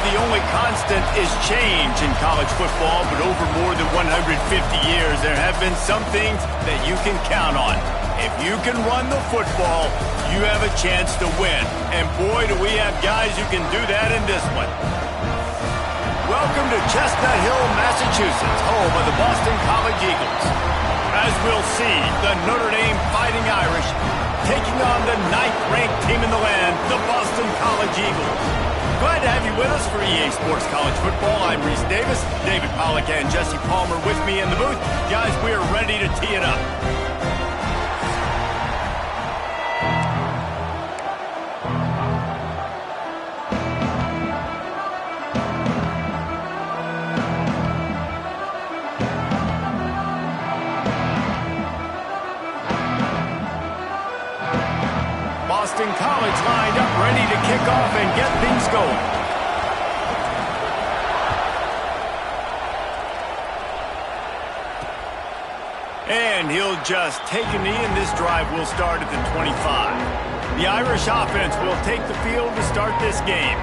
the only constant is change in college football, but over more than 150 years, there have been some things that you can count on. If you can run the football, you have a chance to win. And boy, do we have guys who can do that in this one. Welcome to Chestnut Hill, Massachusetts, home of the Boston College Eagles. As we'll see, the Notre Dame Fighting Irish taking on the 9th-ranked team in the land, the Boston College Eagles. Glad to have you with us for EA Sports College Football. I'm Reese Davis, David Pollack and Jesse Palmer with me in the booth. Guys, we are ready to tee it up. Boston College lined up, ready to kick off and get things going. And he'll just take a knee, and this drive will start at the 25. The Irish offense will take the field to start this game.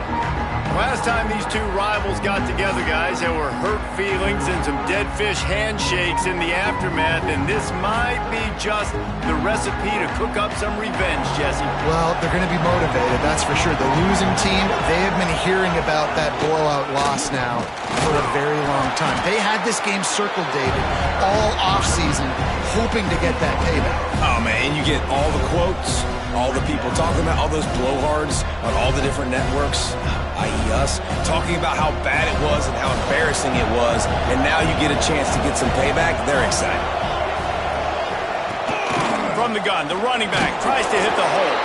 Last time these two rivals got together, guys, there were hurt feelings and some dead fish handshakes in the aftermath, and this might be just the recipe to cook up some revenge, Jesse. Well, they're going to be motivated, that's for sure. The losing team, they have been hearing about that blowout loss now for a very long time. They had this game circled, David, all offseason, hoping to get that payback. Oh, man, and you get all the quotes, all the people talking about all those blowhards on all the different networks, i.e. us, talking about how bad it was and how embarrassing it was, and now you get a chance to get some payback. They're excited. From the gun, the running back tries to hit the hole.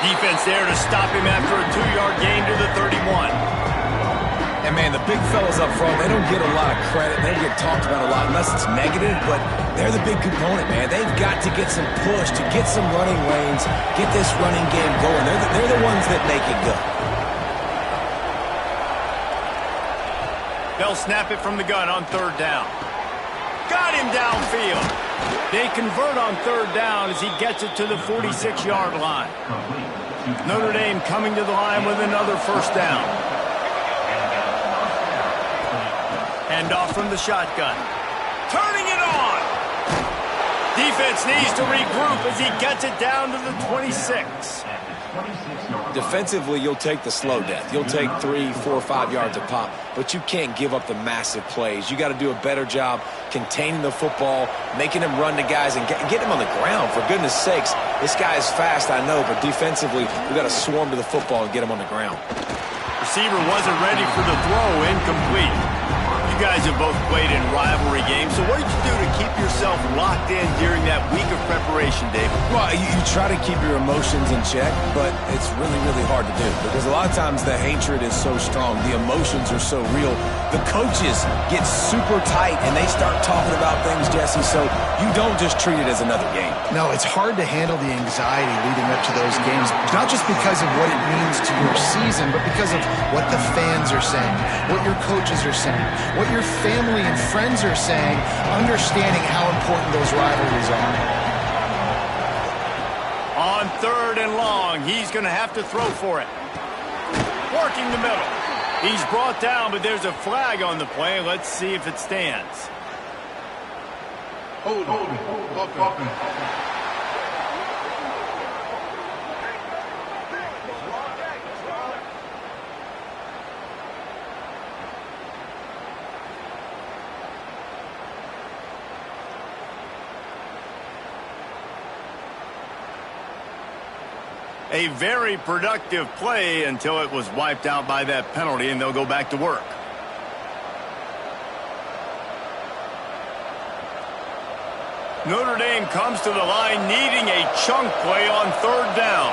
Defense there to stop him after a 2-yard gain to the 31. And, man, the big fellas up front, they don't get a lot of credit. They don't get talked about a lot unless it's negative, but they're the big component, man. They've got to get some push, to get some running lanes, get this running game going. They're the ones that make it go. They'll snap it from the gun on 3rd down. Got him downfield. They convert on 3rd down as he gets it to the 46-yard line. Notre Dame coming to the line with another 1st down. Hand off from the shotgun. Turning it on. Defense needs to regroup as he gets it down to the 26. Defensively, you'll take the slow death. You'll take 3, 4, 5 yards a pop, but you can't give up the massive plays. You got to do a better job containing the football, making him run to guys, and get him on the ground. For goodness sakes, this guy is fast, I know, but defensively, we got to swarm to the football and get him on the ground. Receiver wasn't ready for the throw, incomplete. You guys have both played in rivalry games, so what did you do to keep yourself locked in during that week of preparation, David? Well, you try to keep your emotions in check, but it's really, really hard to do because a lot of times the hatred is so strong, the emotions are so real. The coaches get super tight and they start talking about things, Jesse, so you don't just treat it as another game. No, it's hard to handle the anxiety leading up to those games, not just because of what it means to your season, but because of what the fans are saying, what your coaches are saying, what your family and friends are saying, understanding how important those rivalries are. On 3rd and long, he's going to have to throw for it. Working the middle. He's brought down, but there's a flag on the play. Let's see if it stands. Hold it. A very productive play until it was wiped out by that penalty, and they'll go back to work. Notre Dame comes to the line needing a chunk play on 3rd down.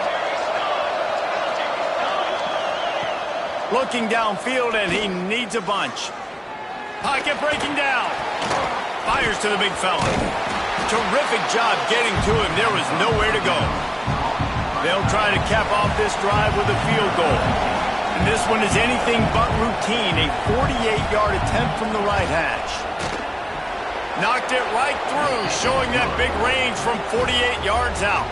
Looking downfield, and he needs a bunch. Pocket breaking down. Fires to the big fella. Terrific job getting to him. There was nowhere to go. They'll try to cap off this drive with a field goal. And this one is anything but routine. A 48-yard attempt from the right hash. Knocked it right through, showing that big range from 48 yards out.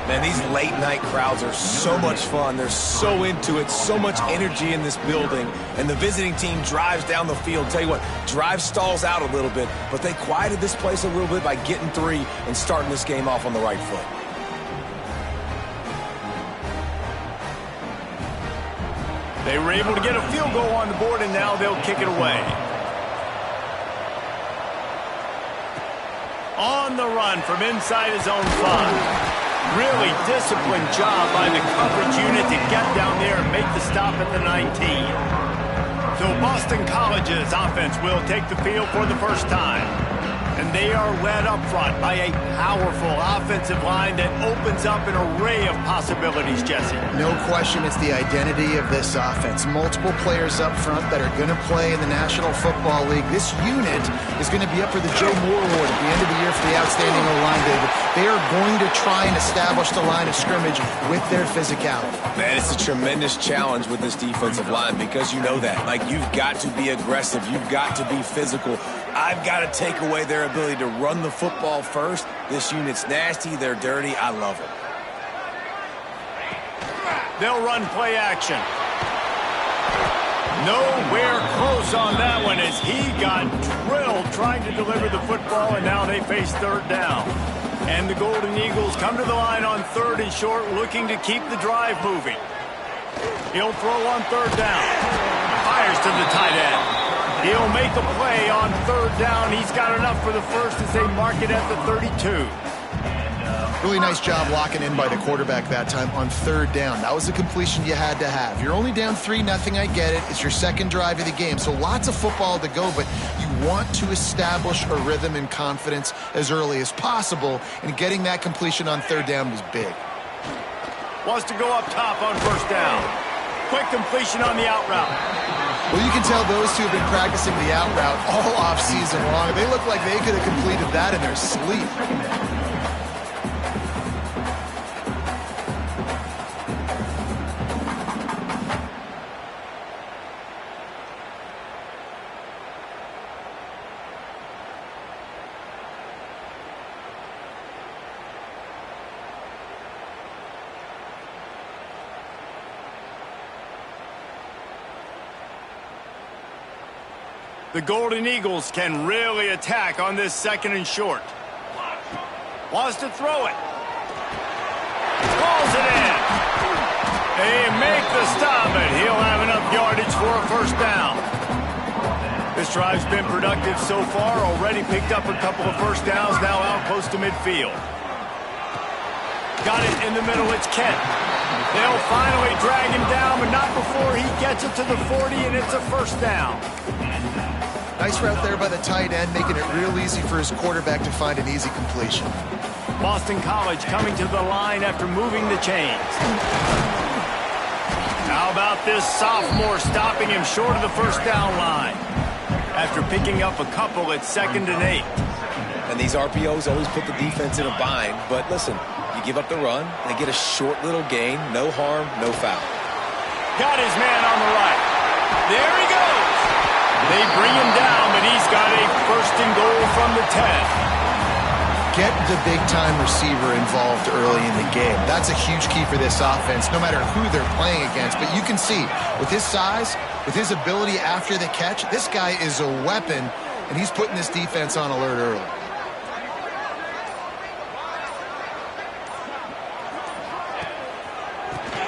Man, these late-night crowds are so much fun. They're so into it, so much energy in this building. And the visiting team drives down the field. Tell you what, drive stalls out a little bit, but they quieted this place a little bit by getting 3 and starting this game off on the right foot. They were able to get a field goal on the board, and now they'll kick it away. On the run from inside his own 5. Really disciplined job by the coverage unit to get down there and make the stop at the 19. So Boston College's offense will take the field for the first time. And they are led up front by a powerful offensive line that opens up an array of possibilities, Jesse. No question, it's the identity of this offense. Multiple players up front that are going to play in the National Football League. This unit is going to be up for the Joe Moore Award at the end of the year for the outstanding O-line, David. They are going to try and establish the line of scrimmage with their physicality. Man, it's a tremendous challenge with this defensive line because you know that. Like, you've got to be aggressive. You've got to be physical. I've got to take away their ability to run the football first. This unit's nasty. They're dirty. I love it. They'll run play action. Nowhere close on that one as he got drilled trying to deliver the football, and now they face 3rd down. And the Golden Eagles come to the line on 3rd and short, looking to keep the drive moving. He'll throw on 3rd down. Fires to the tight end. He'll make a play on 3rd down. He's got enough for the first as they mark it at the 32. Really nice job locking in by the quarterback that time on 3rd down. That was a completion you had to have. You're only down 3-0, I get it. It's your second drive of the game, so lots of football to go, but you want to establish a rhythm and confidence as early as possible, and getting that completion on 3rd down was big. Wants to go up top on 1st down. Quick completion on the out route. Well, you can tell those two have been practicing the out route all off-season long. They look like they could have completed that in their sleep. The Golden Eagles can really attack on this 2nd and short. Wants to throw it. Calls it in. They make the stop, and he'll have enough yardage for a 1st down. This drive's been productive so far. Already picked up a couple of 1st downs, now out close to midfield. Got it in the middle. It's Kent. They'll finally drag him down, but not before he gets it to the 40, and it's a 1st down. Nice route there by the tight end, making it real easy for his quarterback to find an easy completion. Boston College coming to the line after moving the chains. How about this sophomore stopping him short of the 1st down line? After picking up a couple at 2nd and 8. And these RPOs always put the defense in a bind. But listen, you give up the run, they get a short little gain, no harm, no foul. Got his man on the right. There he goes. They bring him down, but he's got a 1st and goal from the 10. Get the big-time receiver involved early in the game. That's a huge key for this offense, no matter who they're playing against. But you can see, with his size, with his ability after the catch, this guy is a weapon, and he's putting this defense on alert early.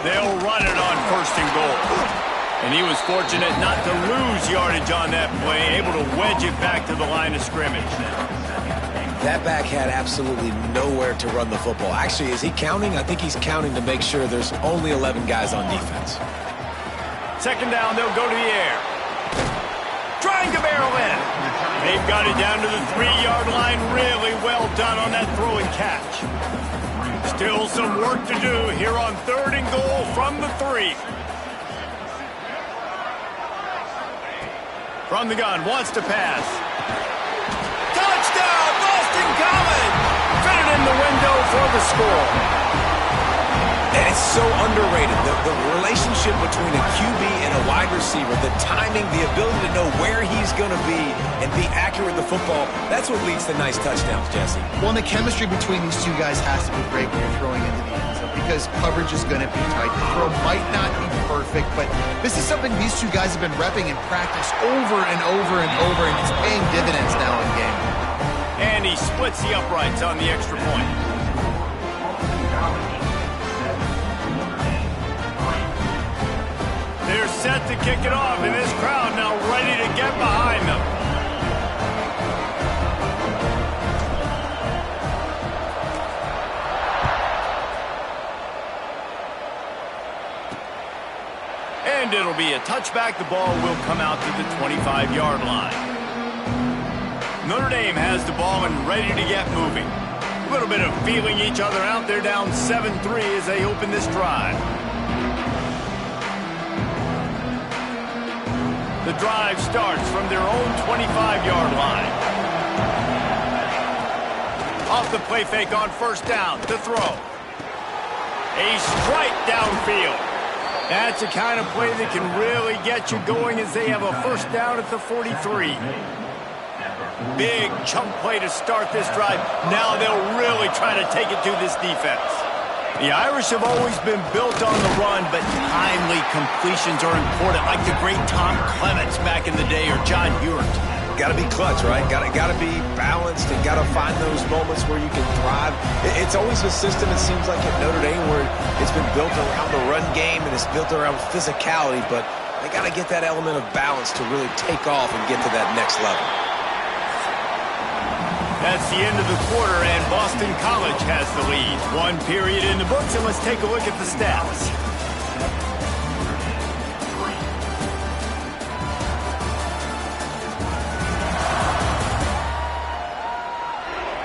They'll run it on 1st and goal. And he was fortunate not to lose yardage on that play, able to wedge it back to the line of scrimmage. That back had absolutely nowhere to run the football. Actually, is he counting? I think he's counting to make sure there's only 11 guys on defense. 2nd down, they'll go to the air. Trying to barrel in. They've got it down to the 3-yard line. Really well done on that throw and catch. Still some work to do here on 3rd and goal from the 3. From the gun, wants to pass. Touchdown, Boston College! Fit it in the window for the score. And it's so underrated. The relationship between a QB and a wide receiver, the timing, the ability to know where he's going to be and be accurate with the football, that's what leads to nice touchdowns, Jesse. Well, and the chemistry between these two guys has to be great when you're throwing into the end zone because coverage is going to be tight. The throw might not be perfect, but this is something these two guys have been repping in practice over and over and over, and it's paying dividends now in game. And he splits the uprights on the extra point. They're set to kick it off, and this crowd now ready to get behind them. And it'll be a touchback. The ball will come out to the 25-yard line. Notre Dame has the ball and ready to get moving. A little bit of feeling each other out. They're down 7-3 as they open this drive. The drive starts from their own 25-yard line. Off the play fake on first down. The throw. A strike downfield. That's the kind of play that can really get you going as they have a first down at the 43. Big chunk play to start this drive. Now they'll really try to take it to this defense. The Irish have always been built on the run, but timely completions are important, like the great Tom Clements back in the day or John Hewart. Got to be clutch, right? Got to be balanced and got to find those moments where you can thrive. It's always a system, it seems like, at Notre Dame where it's been built around the run game and it's built around physicality, but they got to get that element of balance to really take off and get to that next level. That's the end of the quarter, and Boston College has the lead. One period in the books, and let's take a look at the stats.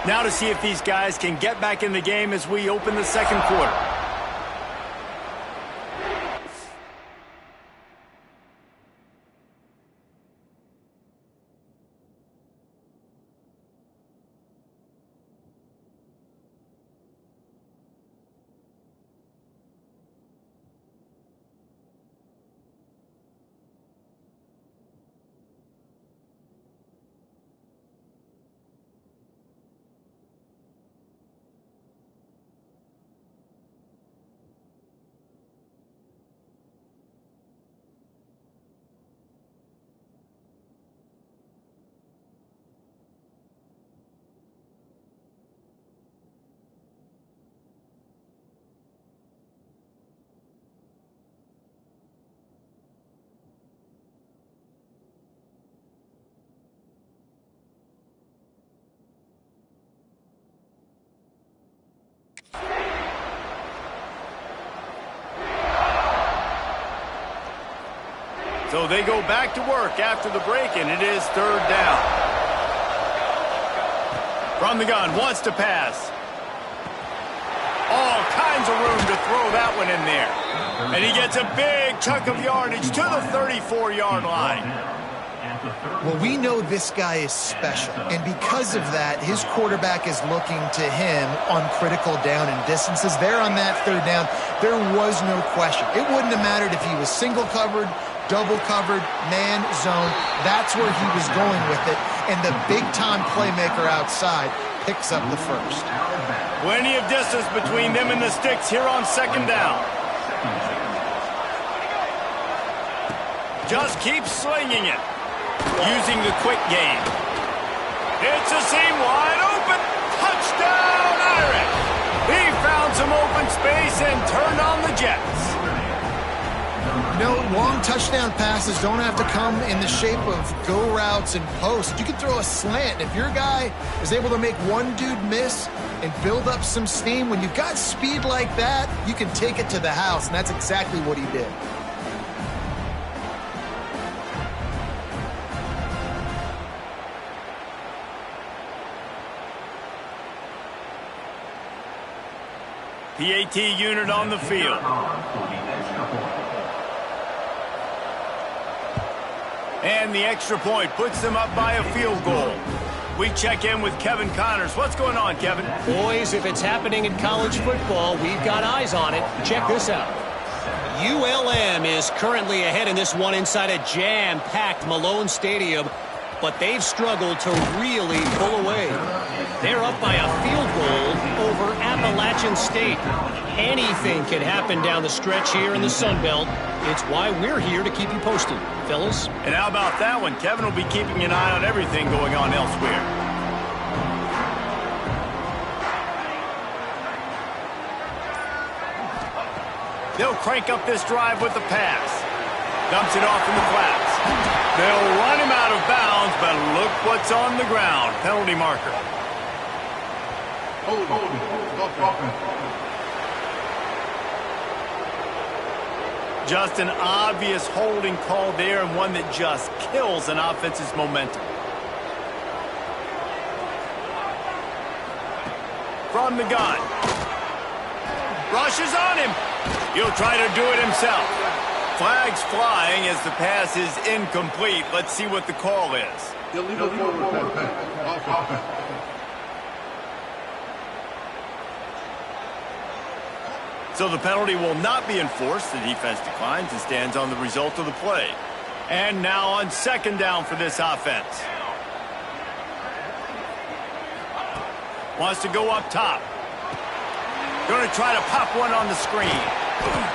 Now to see if these guys can get back in the game as we open the second quarter. So they go back to work after the break, and it is third down. From the gun, wants to pass. All kinds of room to throw that one in there. And he gets a big chunk of yardage to the 34-yard line. Well, we know this guy is special, and because of that, his quarterback is looking to him on critical down and distances. There on that third down, there was no question. It wouldn't have mattered if he was single covered, double covered, man, zone. That's where he was going with it, and the big-time playmaker outside picks up the first. Plenty of distance between them and the sticks here on second down. Just keep slinging it. Using the quick game. It's a seam wide open. Touchdown, Irish. He found some open space and turned on the Jets. You know, long touchdown passes don't have to come in the shape of go routes and posts. You can throw a slant. If your guy is able to make one dude miss and build up some steam, when you've got speed like that, you can take it to the house, and that's exactly what he did. PAT unit on the field. And the extra point puts them up by a field goal. We check in with Kevin Connors. What's going on, Kevin? Boys, if it's happening in college football, we've got eyes on it. Check this out. ULM is currently ahead in this one inside a jam-packed Malone Stadium, but they've struggled to really pull away. They're up by a field goal over Appalachian State. Anything can happen down the stretch here in the Sun Belt. It's why we're here to keep you posted, fellas. And how about that one? Kevin will be keeping an eye on everything going on elsewhere. They'll crank up this drive with the pass. Dumps it off in the flats. They'll run him out of bounds, but look what's on the ground. Penalty marker. Just an obvious holding call there, and one that just kills an offense's momentum. From the gun. Rushes on him. He'll try to do it himself. Flags flying as the pass is incomplete. Let's see what the call is. So the penalty will not be enforced. The defense declines and stands on the result of the play. And now on second down for this offense. Wants to go up top. Going to try to pop one on the screen.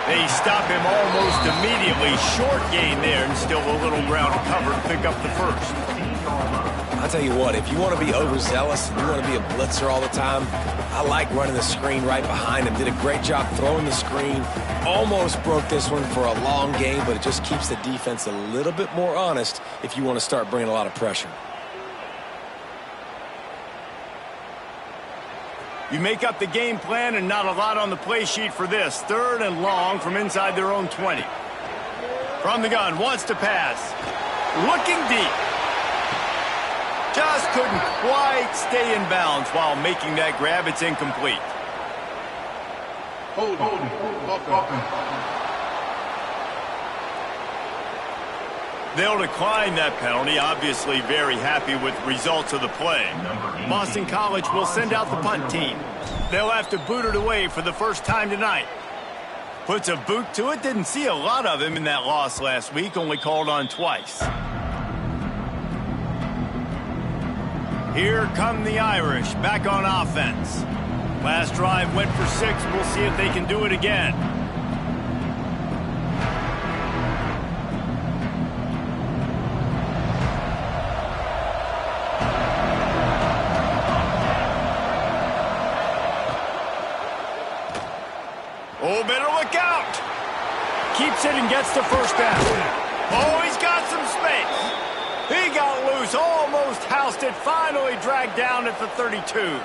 They stop him almost immediately. Short gain there, and still a little ground to cover to pick up the first. I'll tell you what, if you want to be overzealous and you want to be a blitzer all the time, I like running the screen right behind him. Did a great job throwing the screen. Almost broke this one for a long game, but it just keeps the defense a little bit more honest if you want to start bringing a lot of pressure. You make up the game plan and not a lot on the play sheet for this. Third and long from inside their own 20. From the gun, wants to pass. Looking deep. Just couldn't quite stay in bounds while making that grab. It's incomplete. They'll decline that penalty, obviously very happy with the results of the play. Boston College will send out the punt team. They'll have to boot it away for the first time tonight. Puts a boot to it. Didn't see a lot of him in that loss last week, only called on twice. Here come the Irish, back on offense. Last drive went for 6. We'll see if they can do it again. Oh, better look out. Keeps it and gets the first down. Oh, he's got some space. He got loose, almost housed it, finally dragged down at the 32.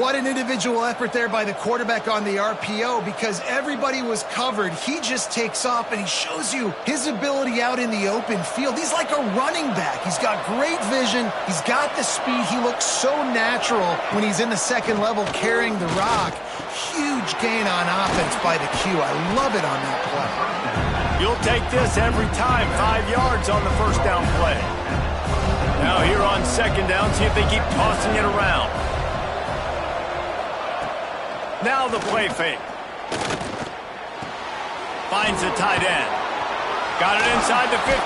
What an individual effort there by the quarterback on the RPO, because everybody was covered. He just takes off, and he shows you his ability out in the open field. He's like a running back. He's got great vision. He's got the speed. He looks so natural when he's in the second level carrying the rock. Huge gain on offense by the Q. I love it on that play. You'll take this every time. 5 yards on the first down play. Now here on second down, see if they keep tossing it around. Now the play fake. Finds the tight end. Got it inside the 15.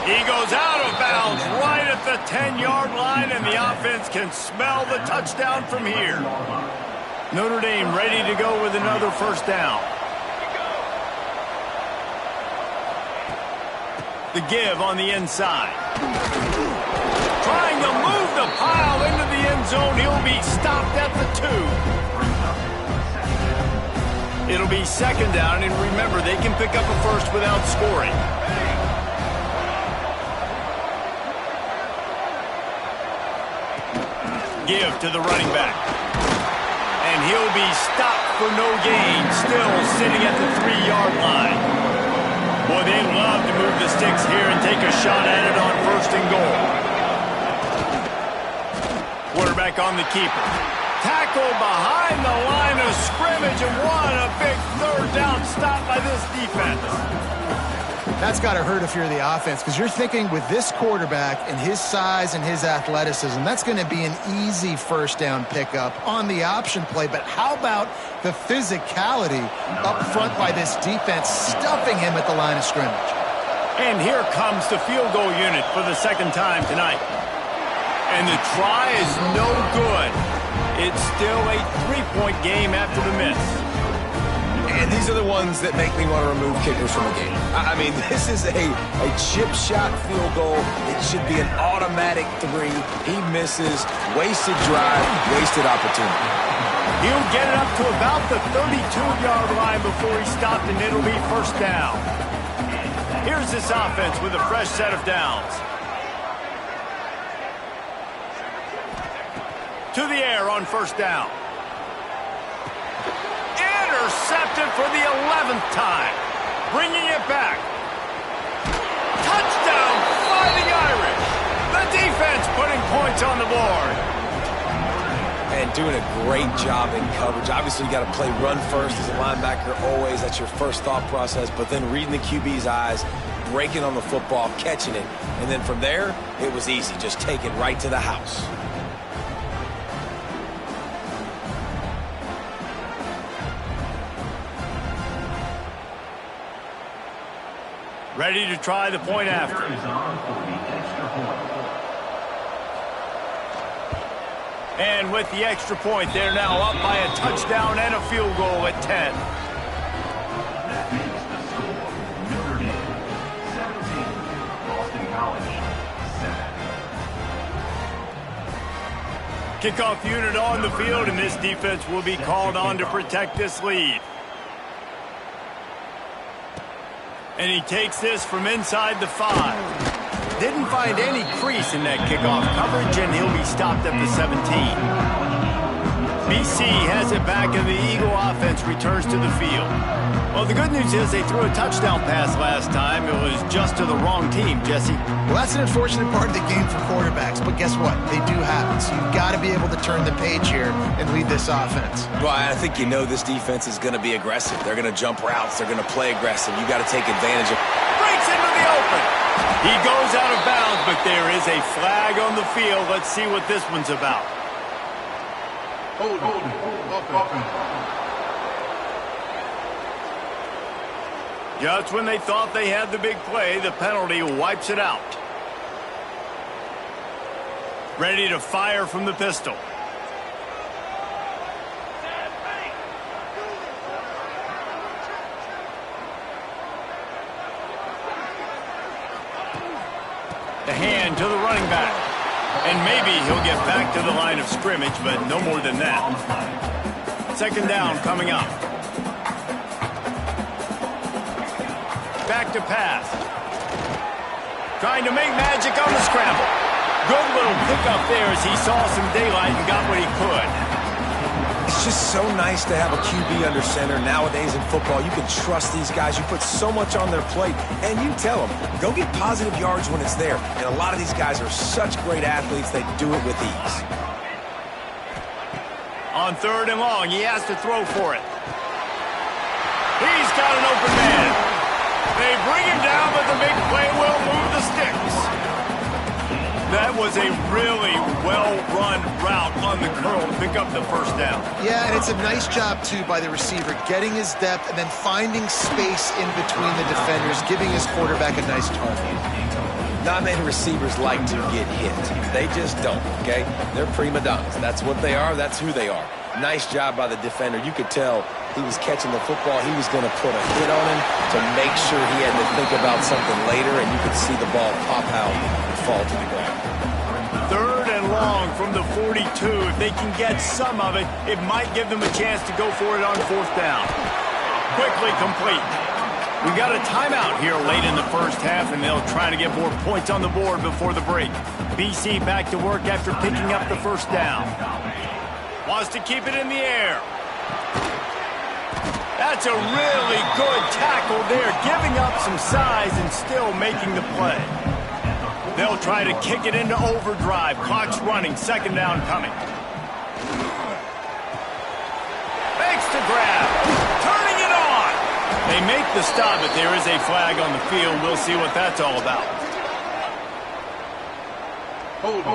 He goes out of bounds right at the 10-yard line, and the offense can smell the touchdown from here. Notre Dame ready to go with another first down. The give on the inside. Trying to move the pile into the end zone. He'll be stopped at the 2. It'll be second down, and remember, they can pick up a first without scoring. Give to the running back. And he'll be stopped for no gain, still sitting at the 3-yard line. Boy, they love to move the sticks here and take a shot at it on first and goal. Quarterback on the keeper. Tackle behind the line of scrimmage, and what a big third down stop by this defense. That's got to hurt if you're the offense, because you're thinking with this quarterback and his size and his athleticism, that's going to be an easy first down pickup on the option play. But how about the physicality up front by this defense, stuffing him at the line of scrimmage? And here comes the field goal unit for the second time tonight. And the try is no good. It's still a three-point game after the miss. And these are the ones that make me want to remove kickers from the game. I mean, this is a chip shot field goal. It should be an automatic 3. He misses. Wasted drive, wasted opportunity. He'll get it up to about the 32-yard line before he stopped, and it'll be first down. Here's this offense with a fresh set of downs. To the air on first down. Intercepted for the 11th time. Bringing it back. Touchdown, Fighting Irish. The defense putting points on the board. And doing a great job in coverage. Obviously, you got to play run first as a linebacker always. That's your first thought process. But then reading the QB's eyes, breaking on the football, catching it. And then from there, it was easy. Just take it right to the house. Ready to try the point after. And with the extra point, they're now up by a touchdown and a field goal at 10. That makes the score Notre Dame 17, Boston College 7. Kickoff unit on the field, and this defense will be called on to protect this lead. And he takes this from inside the 5. Didn't find any crease in that kickoff coverage, and he'll be stopped at the 17. BC has it back, and the Eagle offense returns to the field. Well, the good news is they threw a touchdown pass last time. It was just to the wrong team, Jesse. Well, that's an unfortunate part of the game for quarterbacks, but guess what? They do happen, so you've got to be able to turn the page here and lead this offense. Well, I think you know this defense is going to be aggressive. They're going to jump routes. They're going to play aggressive. You got to take advantage of it. Breaks into the open. He goes out of bounds, but there is a flag on the field. Let's see what this one's about. Hold. Just when they thought they had the big play, the penalty wipes it out. Ready to fire from the pistol. The hand to the running back. And maybe he'll get back to the line of scrimmage, but no more than that. Second down coming up. Back to pass. Trying to make magic on the scramble. Good little pickup there as he saw some daylight and got what he could. It's just so nice to have a QB under center. Nowadays in football, you can trust these guys. You put so much on their plate, and you tell them, go get positive yards when it's there. And a lot of these guys are such great athletes, they do it with ease. On third and long, he has to throw for it. He's got an open man. They bring him down, but the big play will move the sticks. That was a really well-run route on the curl to pick up the first down. Yeah, and it's a nice job, too, by the receiver, getting his depth and then finding space in between the defenders, giving his quarterback a nice target. Not many receivers like to get hit. They just don't, okay? They're prima donnas. That's what they are. That's who they are. Nice job by the defender. You could tell he was catching the football. He was going to put a hit on him to make sure he had to think about something later, and you could see the ball pop out and fall to the ground. Third and long from the 42. If they can get some of it, it might give them a chance to go for it on fourth down. Quickly complete. We got a timeout here late in the first half, and they'll try to get more points on the board before the break. BC back to work after picking up the first down. Wants to keep it in the air. That's a really good tackle there, giving up some size and still making the play. They'll try to kick it into overdrive. Clock's running, second down coming. Makes the grab, turning it on. They make the stop, but there is a flag on the field. We'll see what that's all about. Hold.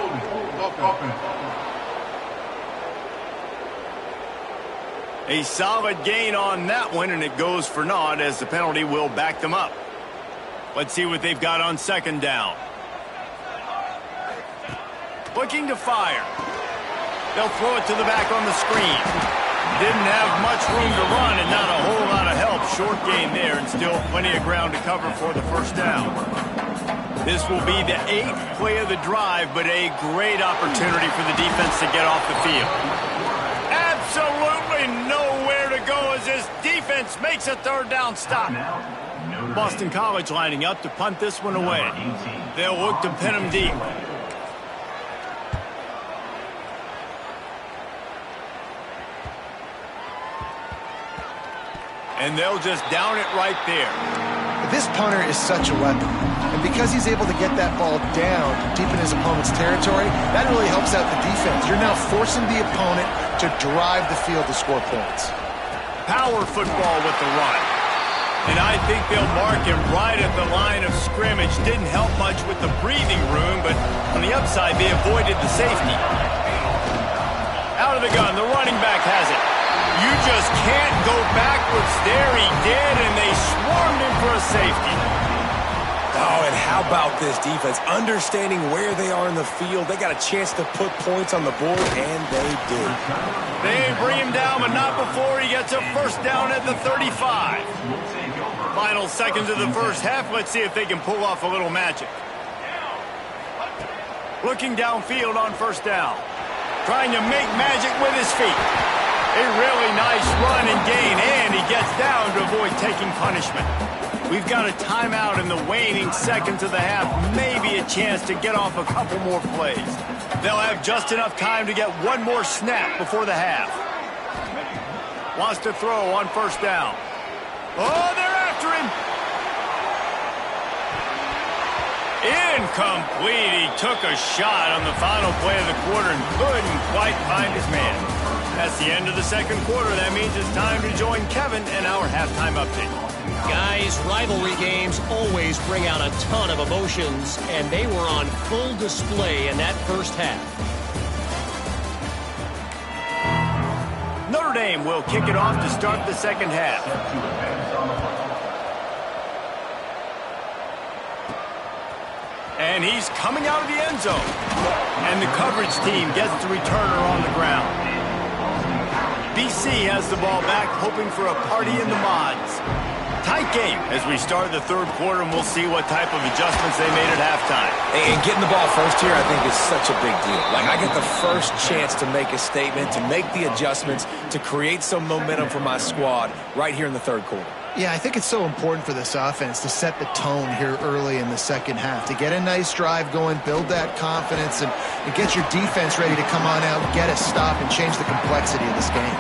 Offense. A solid gain on that one, and it goes for naught as the penalty will back them up. Let's see what they've got on second down. Looking to fire. They'll throw it to the back on the screen. Didn't have much room to run and not a whole lot of help. Short gain there and still plenty of ground to cover for the first down. This will be the 8th play of the drive, but a great opportunity for the defense to get off the field. Absolutely nowhere to go as this defense makes a third down stop. Boston College lining up to punt this one away. They'll look to pin him deep. And they'll just down it right there. This punter is such a weapon. And because he's able to get that ball down deep in his opponent's territory, that really helps out the defense. You're now forcing the opponent to drive the field to score points. Power football with the run. And I think they'll mark him right at the line of scrimmage. Didn't help much with the breathing room, but on the upside, they avoided the safety. Out of the gun, the running back has it. You just can't go backwards there. He did, and they swarmed him for a safety. Oh, and how about this defense? Understanding where they are in the field. They got a chance to put points on the board, and they did. They bring him down, but not before he gets a first down at the 35. Final seconds of the first half. Let's see if they can pull off a little magic. Looking downfield on first down. Trying to make magic with his feet. A really nice run and gain, and he gets down to avoid taking punishment. We've got a timeout in the waning seconds of the half, maybe a chance to get off a couple more plays. They'll have just enough time to get one more snap before the half. Wants to throw on first down. Oh, they're after him. Incomplete. He took a shot on the final play of the quarter and couldn't quite find his man. That's the end of the second quarter. That means it's time to join Kevin and our halftime update. Guys, rivalry games always bring out a ton of emotions, and they were on full display in that first half. Notre Dame will kick it off to start the second half. And he's coming out of the end zone. And the coverage team gets the returner on the ground. BC has the ball back, hoping for a party in the mods. Tight game as we start the third quarter, and we'll see what type of adjustments they made at halftime. And getting the ball first here, I think, is such a big deal. Like, I get the first chance to make a statement, to make the adjustments, to create some momentum for my squad right here in the third quarter. Yeah, I think it's so important for this offense to set the tone here early in the second half, to get a nice drive going, build that confidence, and get your defense ready to come on out, get a stop, and change the complexity of this game.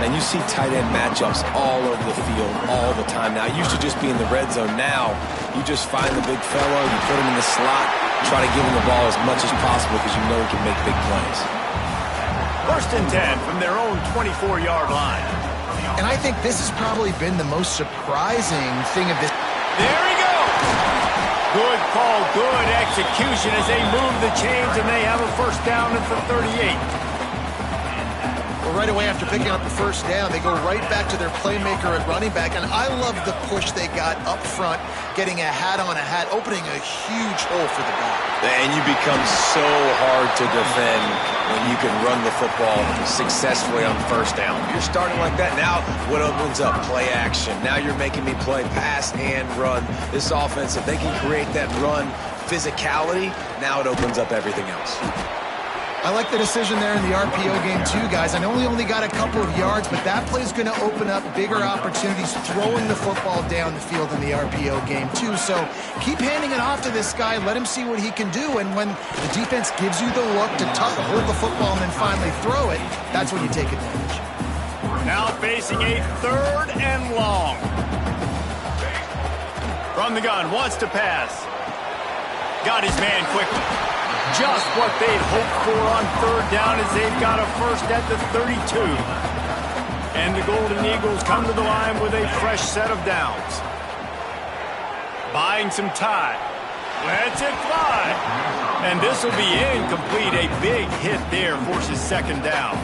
And you see tight end matchups all over the field all the time now. It used to just be in the red zone. Now you just find the big fella, you put him in the slot, try to give him the ball as much as possible because you know he can make big plays. First and 10 from their own 24-yard line. And I think this has probably been the most surprising thing of this. There he goes. Good call, good execution as they move the chains, and they have a first down at the 38. Well, right away after picking up the first down, they go right back to their playmaker at running back, and I love the push they got up front, getting a hat on a hat, opening a huge hole for the ball. And you become so hard to defend when you can run the football successfully on first down. You're starting like that. Now what opens up? Play action. Now you're making me play pass and run. This offense, if they can create that run physicality, now it opens up everything else. I like the decision there in the RPO game too, guys. I know we only got a couple of yards, but that play is going to open up bigger opportunities throwing the football down the field in the RPO game too. So keep handing it off to this guy. Let him see what he can do. And when the defense gives you the look to hold the football and then finally throw it, that's when you take advantage. Now facing a third and long. From the gun, wants to pass. Got his man quickly. Just what they'd hoped for on third down as they've got a first at the 32. And the Golden Eagles come to the line with a fresh set of downs. Buying some time. Lets it fly. And this will be incomplete. A big hit there forces second down.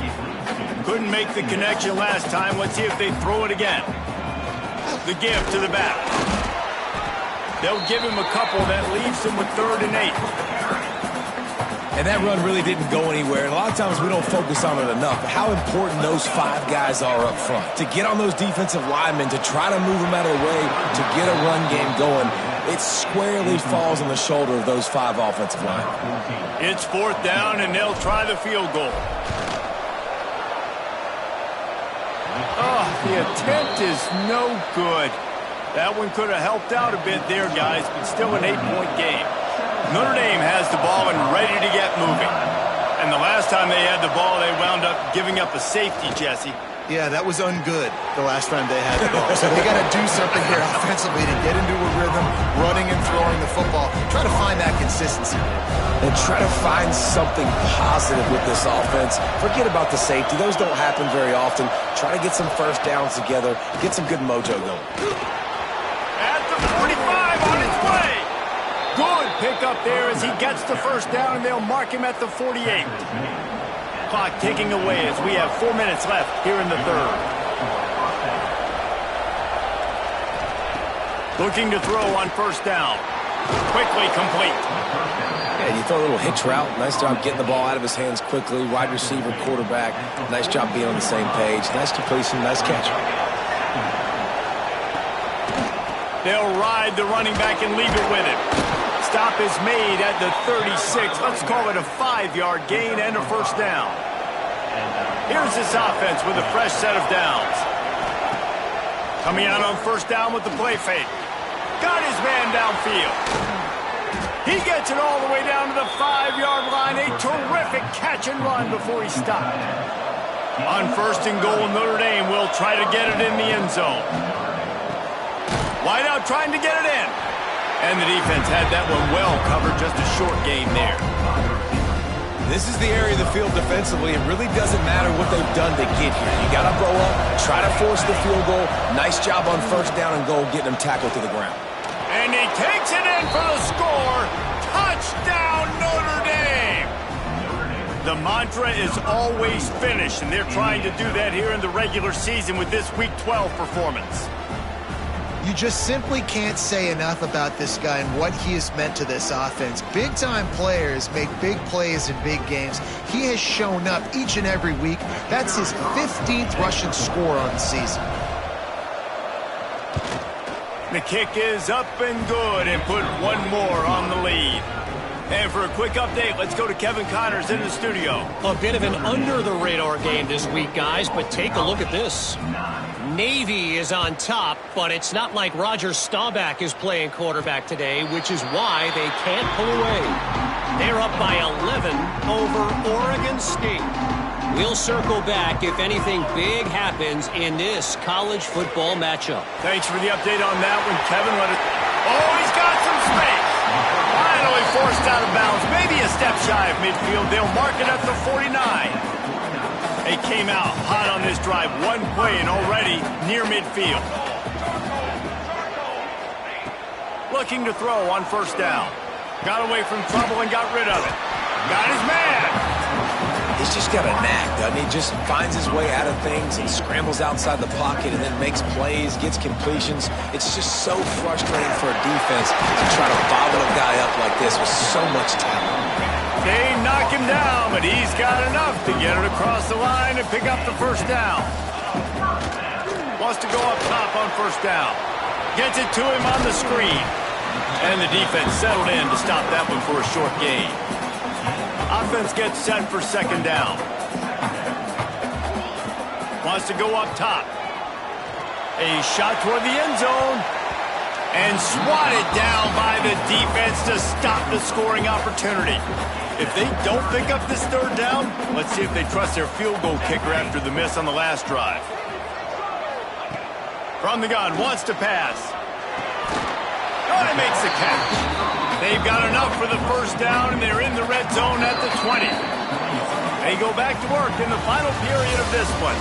Couldn't make the connection last time. Let's see if they throw it again. The give to the back. They'll give him a couple. That leaves him with 3rd and 8. And that run really didn't go anywhere. And a lot of times we don't focus on it enough. But how important those 5 guys are up front. To get on those defensive linemen, to try to move them out of the way, to get a run game going, it squarely falls on the shoulder of those 5 offensive linemen. It's 4th down, and they'll try the field goal. Oh, the attempt is no good. That one could have helped out a bit there, guys, but still an 8-point game. Notre Dame has the ball and ready to get moving. And the last time they had the ball, they wound up giving up a safety, Jesse. Yeah, that was ungood the last time they had the ball. So they got to do something here offensively to get into a rhythm, running and throwing the football. Try to find that consistency. And try to find something positive with this offense. Forget about the safety. Those don't happen very often. Try to get some first downs together. Get some good mojo going. At the 45 on its way. Good pickup there as he gets the first down, and they'll mark him at the 48. Clock ticking away as we have 4 minutes left here in the 3rd. Looking to throw on first down. Quickly complete. Yeah, you throw a little hitch route. Nice job getting the ball out of his hands quickly. Wide receiver, quarterback. Nice job being on the same page. Nice completion, nice catch. They'll ride the running back and leave it with him. Stop is made at the 36. Let's call it a 5-yard gain and a first down. Here's this offense with a fresh set of downs. Coming out on first down with the play fake. Got his man downfield. He gets it all the way down to the 5-yard line. A terrific catch and run before he stopped. On first and goal, Notre Dame will try to get it in the end zone. Wide out trying to get it in. And the defense had that one well covered. Just a short gain there. This is the area of the field defensively. It really doesn't matter what they've done to get here. You got to blow up, try to force the field goal. Nice job on first down and goal, getting them tackled to the ground. And he takes it in for the score. Touchdown, Notre Dame. The mantra is always finish, and they're trying to do that here in the regular season with this Week 12 performance. You just simply can't say enough about this guy and what he has meant to this offense. Big-time players make big plays in big games. He has shown up each and every week. That's his 15th rushing score on the season. The kick is up and good and put one more on the lead. And for a quick update, let's go to Kevin Connors in the studio. A bit of an under-the-radar game this week, guys, but take a look at this. Navy is on top, but it's not like Roger Staubach is playing quarterback today, which is why they can't pull away. They're up by 11 over Oregon State. We'll circle back if anything big happens in this college football matchup. Thanks for the update on that one, Kevin. Oh, he's got some space. Finally forced out of bounds. Maybe a step shy of midfield. They'll mark it at the 49. They came out hot on this drive. One play and already near midfield. Looking to throw on first down. Got away from trouble and got rid of it. Got his man. He's just got a knack, doesn't he? Just finds his way out of things and scrambles outside the pocket and then makes plays, gets completions. It's just so frustrating for a defense to try to bottle a guy up like this with so much talent. They knock him down, but he's got enough to get it across the line and pick up the first down. Wants to go up top on first down. Gets it to him on the screen. And the defense settled in to stop that one for a short gain. Offense gets set for second down. Wants to go up top. A shot toward the end zone. And swatted down by the defense to stop the scoring opportunity. If they don't pick up this third down, let's see if they trust their field goal kicker after the miss on the last drive. From the gun, wants to pass. Oh, he makes the catch. They've got enough for the first down, and they're in the red zone at the 20. They go back to work in the final period of this one.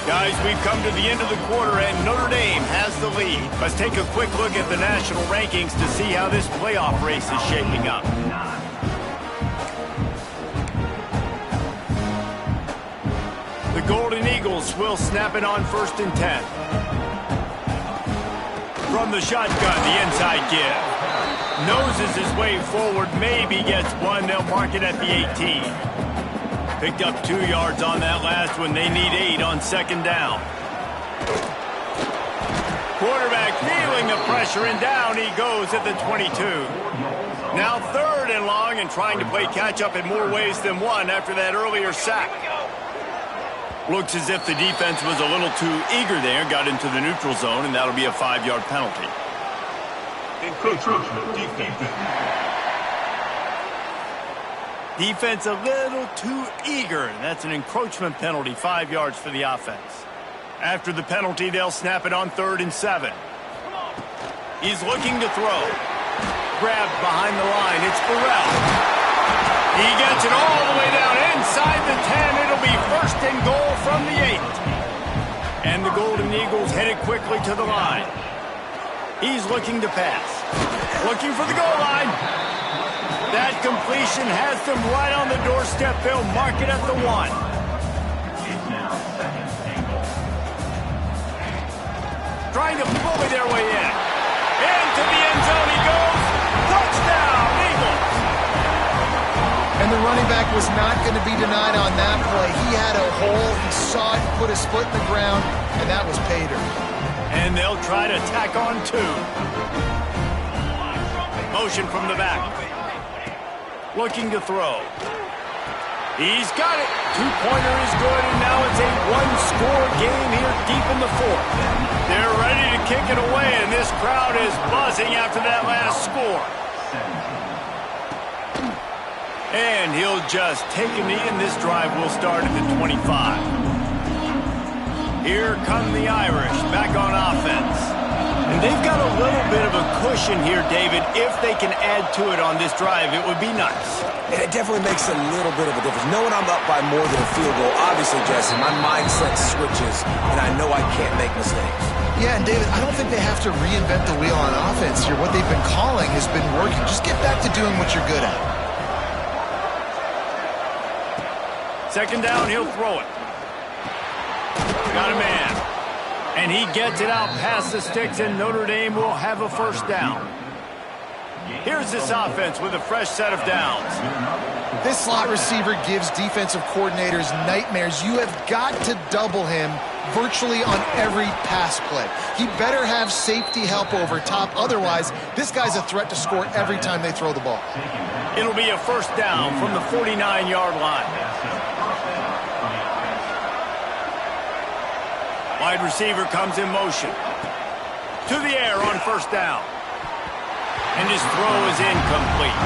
Guys, we've come to the end of the quarter, and Notre Dame has the lead. Let's take a quick look at the national rankings to see how this playoff race is shaping up. The Golden Eagles will snap it on 1st and 10. From the shotgun, the inside give. Noses his way forward, maybe gets one. They'll mark it at the 18. Picked up 2 yards on that last one. They need 8 on 2nd down. Quarterback feeling the pressure, and down he goes at the 22. Now 3rd and long, and trying to play catch-up in more ways than one after that earlier sack. Looks as if the defense was a little too eager there, got into the neutral zone, and that'll be a 5-yard penalty. Defense a little too eager. That's an encroachment penalty, 5 yards for the offense. After the penalty, they'll snap it on 3rd and 7. He's looking to throw. Grabbed behind the line. It's Crl. He gets it all the way down inside the 10. It'll be 1st and goal from the 8. And the Golden Eagles headed quickly to the line. He's looking to pass. Looking for the goal line. That completion has them right on the doorstep. They'll mark it at the 1. Trying to bully their way in. Into the end zone he goes. Touchdown, Eagles. And the running back was not going to be denied on that play. He had a hole. He saw it, put his foot in the ground, and that was pay dirt. And they'll try to tack on 2. Motion from the back. Looking to throw. He's got it. 2-pointer is good, and now it's a 1-score game here deep in the 4th. They're ready to kick it away, and this crowd is buzzing after that last score. And he'll just take a knee, and this drive will start at the 25. Here come the Irish back on offense. And they've got a little bit of a cushion here, David. If they can add to it on this drive, it would be nice. It definitely makes a little bit of a difference. Knowing I'm up by more than a field goal, obviously, Jesse, my mindset switches, and I know I can't make mistakes. Yeah, and David, I don't think they have to reinvent the wheel on offense here. What they've been calling has been working. Just get back to doing what you're good at. 2nd down, he'll throw it. Got a man. And he gets it out past the sticks, and Notre Dame will have a 1st down. Here's this offense with a fresh set of downs. This slot receiver gives defensive coordinators nightmares. You have got to double him virtually on every pass play. He better have safety help over top. Otherwise, this guy's a threat to score every time they throw the ball. It'll be a 1st down from the 49-yard line. Wide receiver comes in motion. To the air on 1st down. And his throw is incomplete.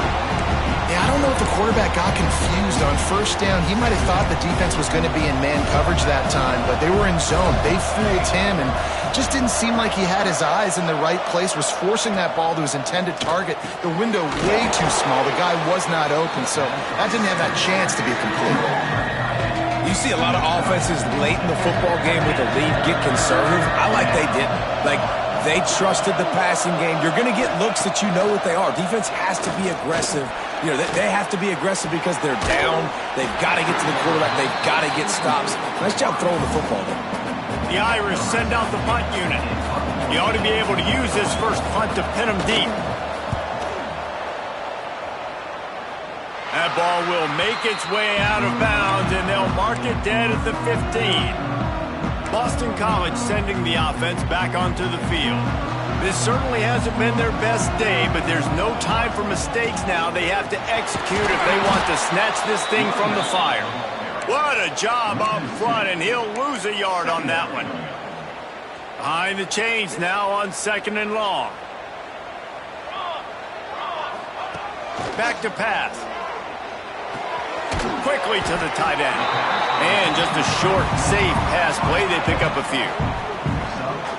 Yeah, I don't know if the quarterback got confused on 1st down. He might have thought the defense was going to be in man coverage that time, but they were in zone. They fooled him and just didn't seem like he had his eyes in the right place, was forcing that ball to his intended target. The window way too small. The guy was not open, so that didn't have that chance to be complete. You see a lot of offenses late in the football game with a lead get conservative. I like they didn't. Like, they trusted the passing game. You're going to get looks that you know what they are. Defense has to be aggressive. You know, they have to be aggressive because they're down. They've got to get to the quarterback. They've got to get stops. Nice job throwing the football there. The Irish send out the punt unit. You ought to be able to use this first punt to pin them deep. That ball will make its way out of bounds, and they'll mark it dead at the 15. Boston College sending the offense back onto the field. This certainly hasn't been their best day, but there's no time for mistakes now. They have to execute if they want to snatch this thing from the fire. What a job up front, and he'll lose a yard on that one. Behind the chains now on 2nd and long. Back to pass. Quickly to the tight end. And just a short, safe pass play. They pick up a few.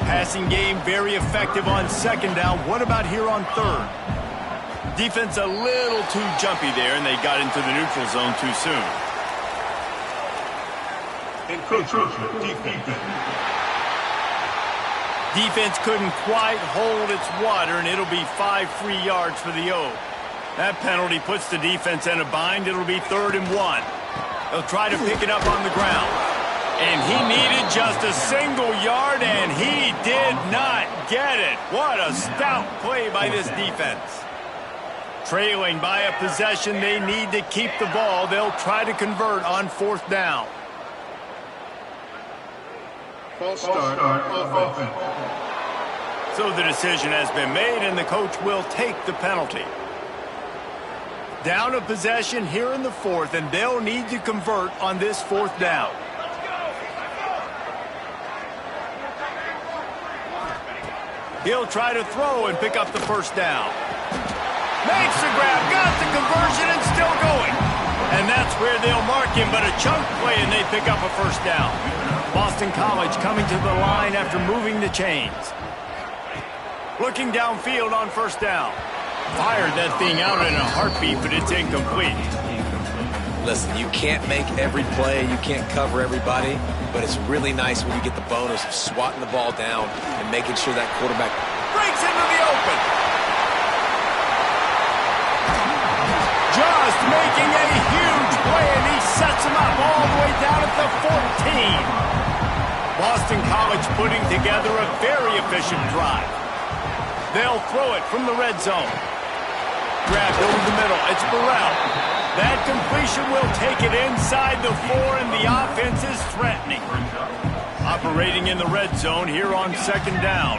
Passing game very effective on 2nd down. What about here on 3rd? Defense a little too jumpy there, and they got into the neutral zone too soon. Defense couldn't quite hold its water, and it'll be 5 free yards for the O. That penalty puts the defense in a bind. It'll be 3rd and 1. They'll try to pick it up on the ground. And he needed just a single yard, and he did not get it. What a stout play by this defense. Trailing by a possession, they need to keep the ball. They'll try to convert on 4th down. False start, offense. So the decision has been made, and the coach will take the penalty. Down a possession here in the 4th, and they'll need to convert on this 4th down. He'll try to throw and pick up the 1st down. Makes the grab, got the conversion, and still going. And that's where they'll mark him, but a chunk play, and they pick up a 1st down. Boston College coming to the line after moving the chains. Looking downfield on 1st down. Fired that thing out in a heartbeat, but it's incomplete. Listen, you can't make every play, you can't cover everybody, but it's really nice when you get the bonus of swatting the ball down and making sure that quarterback breaks into the open. Just making a huge play, and he sets him up all the way down at the 14. Boston College putting together a very efficient drive. They'll throw it from the red zone. Grabbed over the middle. It's Burrell. That completion will take it inside the 4, and the offense is threatening. Operating in the red zone here on 2nd down.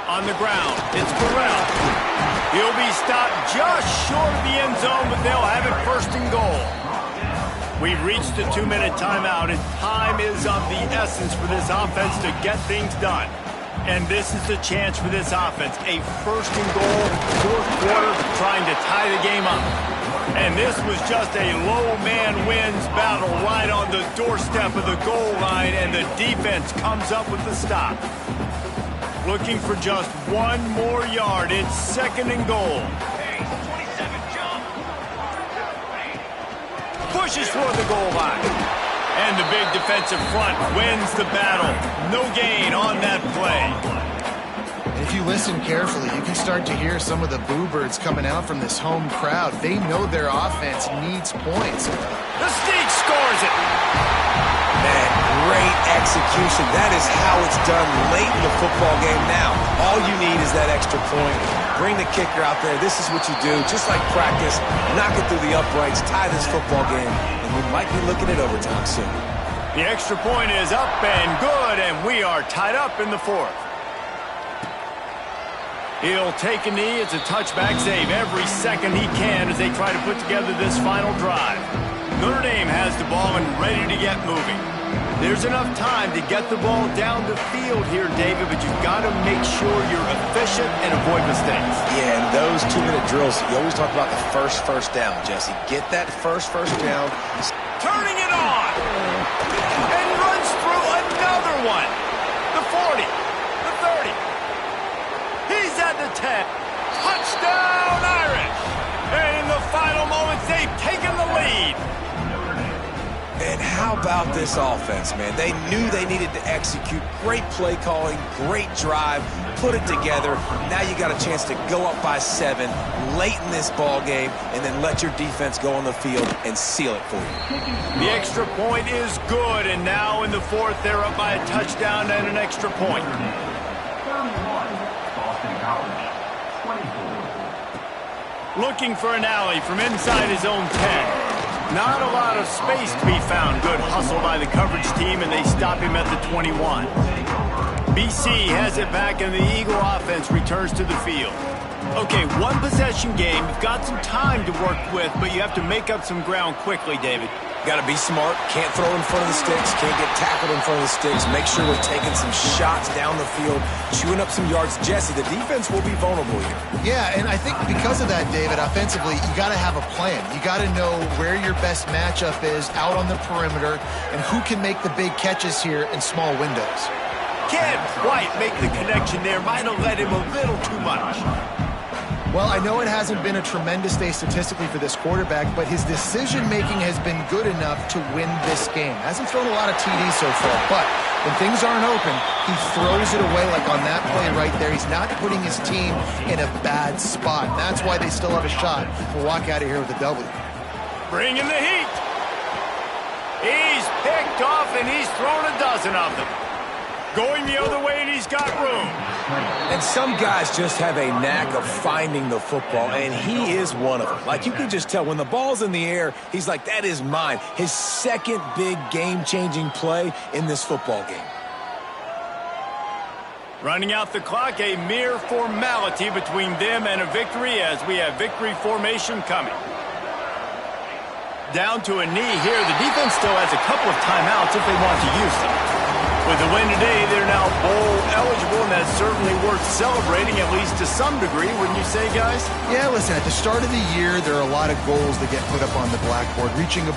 On the ground, it's Crl. He'll be stopped just short of the end zone, but they'll have it 1st and goal. We've reached a 2-minute timeout, and time is of the essence for this offense to get things done. And this is the chance for this offense. A 1st and goal, 4th quarter, trying to tie the game up. And this was just a low man wins battle right on the doorstep of the goal line, and the defense comes up with the stop. Looking for just 1 more yard. It's 2nd and goal. Pushes for the goal line. And the big defensive front wins the battle. No gain on that play. If you listen carefully, you can start to hear some of the boo birds coming out from this home crowd. They know their offense needs points. The Steak scores it. Man, great execution. That is how it's done late in the football game now. All you need is that extra point. Bring the kicker out there. This is what you do. Just like practice, knock it through the uprights, tie this football game, and we might be looking at overtime soon. The extra point is up and good, and we are tied up in the 4th. He'll take a knee. It's a touchback save every second he can as they try to put together this final drive. Notre Dame has the ball and ready to get moving. There's enough time to get the ball down the field here, David, but you've got to make sure you're efficient and avoid mistakes. Yeah, and those 2-minute drills, you always talk about the first down, Jesse. Get that first down. Turning it on! And runs through another one. The 40, the 30. He's at the 10. Touchdown, Irish! And in the final moments, they've taken the lead. And how about this offense, man? They knew they needed to execute. Great play calling, great drive, put it together. Now you got a chance to go up by 7 late in this ball game and then let your defense go on the field and seal it for you. The extra point is good, and now in the 4th, they're up by a touchdown and an extra point. Looking for an alley from inside his own 10. Not a lot of space to be found. Good hustle by the coverage team, and they stop him at the 21. BC has it back, and the Eagle offense returns to the field. Okay, 1 possession game. You've got some time to work with, but you have to make up some ground quickly, David. Got to be smart. Can't throw in front of the sticks. Can't get tackled in front of the sticks. Make sure we're taking some shots down the field, chewing up some yards. Jesse, the defense will be vulnerable here. Yeah, and I think because of that, David, offensively, you got to have a plan. You got to know where your best matchup is out on the perimeter and who can make the big catches here in small windows. Can't quite make the connection there. Might have led him a little too much. Well, I know it hasn't been a tremendous day statistically for this quarterback, but his decision-making has been good enough to win this game. Hasn't thrown a lot of TDs so far, but when things aren't open, he throws it away like on that play right there. He's not putting his team in a bad spot. And that's why they still have a shot to walk out of here with a W. Bringing the heat. He's picked off, and he's thrown a dozen of them. Going the other way, and he's got room. And some guys just have a knack of finding the football, and he is one of them. Like, you can just tell when the ball's in the air, he's like, that is mine. His second big game-changing play in this football game. Running out the clock, a mere formality between them and a victory as we have victory formation coming. Down to a knee here. The defense still has a couple of timeouts if they want to use them. With the win today, they're now bowl eligible, and that's certainly worth celebrating, at least to some degree, wouldn't you say, guys? Yeah, listen, at the start of the year, there are a lot of goals that get put up on the blackboard. Reaching a